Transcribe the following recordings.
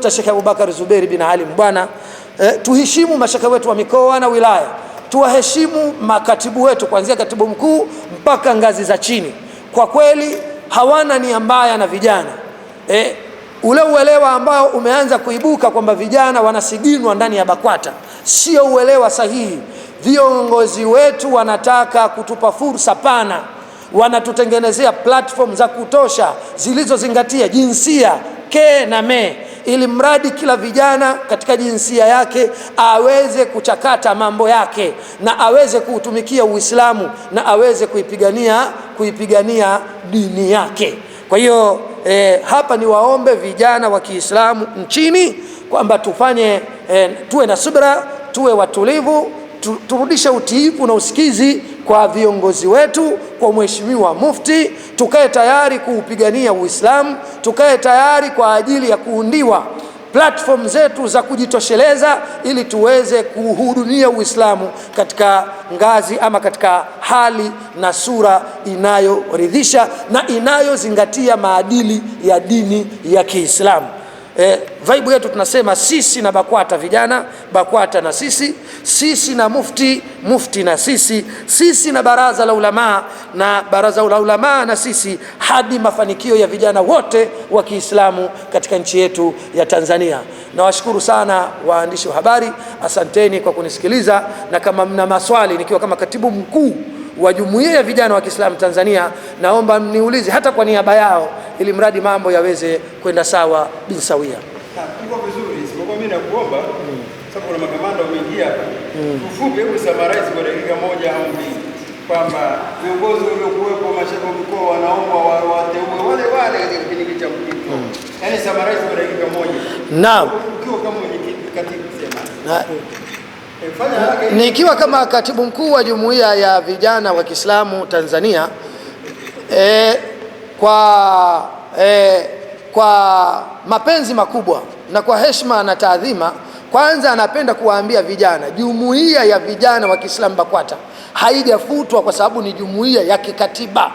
Sheikh Abubakar Zuberi bin Ali Mbwana, tuheshimu mashaka wetu wa mikoa na wilaya, tuwaheshimu makatibu wetu kuanzia katibu mkuu mpaka ngazi za chini. Kwa kweli hawana nia mbaya na vijana. Ule uelewa ambao umeanza kuibuka kwamba vijana wanasiginwa ndani ya BAKWATA sio uelewa sahihi. Viongozi wetu wanataka kutupa fursa pana, wanatutengenezea platform za kutosha zilizozingatia jinsia ke na me, ili mradi kila vijana katika jinsia yake aweze kuchakata mambo yake na aweze kuutumikia Uislamu na aweze kuipigania dini yake. Kwa hiyo hapa ni waombe vijana wa Kiislamu nchini kwamba tuwe na subra, tuwe watulivu, turudishe utiifu na usikizi kwa viongozi wetu, kwa Mheshimiwa Mufti, tukae tayari kuupigania Uislamu, tukae tayari kwa ajili ya kuundiwa platform zetu za kujitosheleza ili tuweze kuhudumia Uislamu katika ngazi ama katika hali na sura inayoridhisha na inayozingatia maadili ya dini ya Kiislamu. Vibe yetu tunasema sisi na BAKWATA vijana, BAKWATA na sisi na Mufti, Mufti na sisi na Baraza la Ulama na Baraza la Ulama na sisi, hadi mafanikio ya vijana wote wa Kiislamu katika nchi yetu ya Tanzania. Nawashukuru sana waandishi wa habari, asanteni kwa kunisikiliza, na kama mna maswali nikiwa kama katibu mkuu wa Jumuiya ya Vijana wa Kiislamu Tanzania, naomba mniulize hata kwa niaba yao, ili mradi mambo yaweze kwenda sawa bin sawia. Iko vizuri, isipokuwa mimi nakuomba sababu kuna makamanda wameingia hapa, tufupe hebu summarize kwa dakika moja au mbili kwamba viongozi waliokuwepo mashehe wa mkoa wanaomba wateue wale katika kipindi cha mpito. Yaani summarize kwa dakika moja. Naam. Ukiwa kama mwenyekiti katibu sema. Nikiwa kama katibu mkuu wa Jumuiya ya Vijana wa Kiislamu Tanzania, kwa mapenzi makubwa na kwa heshima na taadhima, kwanza anapenda kuwaambia vijana, Jumuiya ya Vijana wa Kiislamu BAKWATA haijafutwa kwa sababu ni jumuiya ya kikatiba.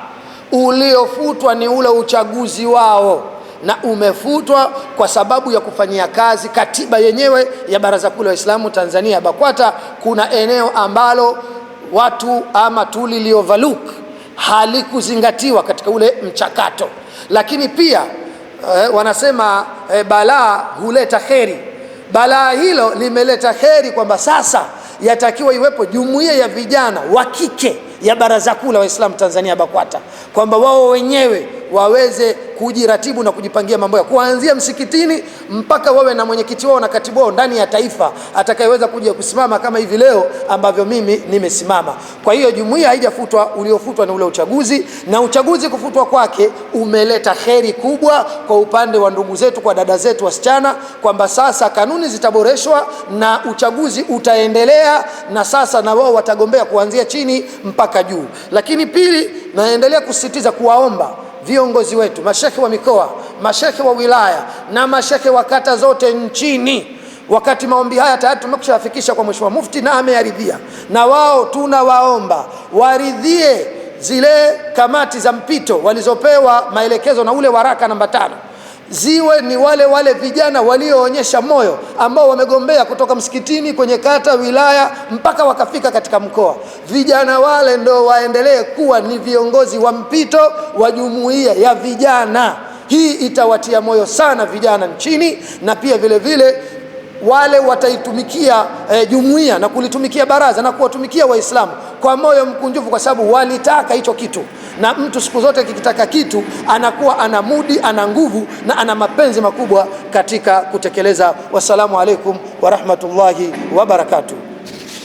Uliofutwa ni ule uchaguzi wao, na umefutwa kwa sababu ya kufanyia kazi katiba yenyewe ya Baraza Kuu la Waislamu Tanzania BAKWATA. Kuna eneo ambalo watu ama tuliliovaluk halikuzingatiwa katika ule mchakato, lakini pia wanasema balaa huleta kheri. Balaa hilo limeleta kheri kwamba sasa yatakiwa iwepo jumuiya ya vijana wa kike ya Baraza Kuu la Waislamu Tanzania BAKWATA, kwamba wao wenyewe waweze kujiratibu na kujipangia mambo ya kuanzia msikitini mpaka wawe na mwenyekiti wao na katibu wao ndani ya taifa atakayeweza kuja kusimama kama hivi leo ambavyo mimi nimesimama. Kwa hiyo jumuiya haijafutwa, uliofutwa ni ule uchaguzi, na uchaguzi kufutwa kwake umeleta kheri kubwa kwa upande wa ndugu zetu, kwa dada zetu wasichana, kwamba sasa kanuni zitaboreshwa na uchaguzi utaendelea, na sasa na wao watagombea kuanzia chini mpaka juu. Lakini pili, naendelea kusisitiza kuwaomba viongozi wetu, mashehe wa mikoa, mashehe wa wilaya na mashehe wa kata zote nchini, wakati maombi haya tayari tumekwishafikisha kwa Mheshimiwa Mufti na ameyaridhia, na wao tunawaomba waridhie zile kamati za mpito walizopewa maelekezo na ule waraka namba 5, ziwe ni wale vijana walioonyesha moyo ambao wamegombea kutoka msikitini kwenye kata, wilaya mpaka wakafika katika mkoa. Vijana wale ndo waendelee kuwa ni viongozi wa mpito wa jumuiya ya vijana. Hii itawatia moyo sana vijana nchini, na pia vile vile wale wataitumikia jumuiya na kulitumikia baraza na kuwatumikia Waislamu kwa moyo mkunjufu, kwa sababu walitaka hicho kitu, na mtu siku zote kikitaka kitu anakuwa ana mudi, ana nguvu na ana mapenzi makubwa katika kutekeleza. Wassalamu alaikum wa rahmatullahi wa barakatuh.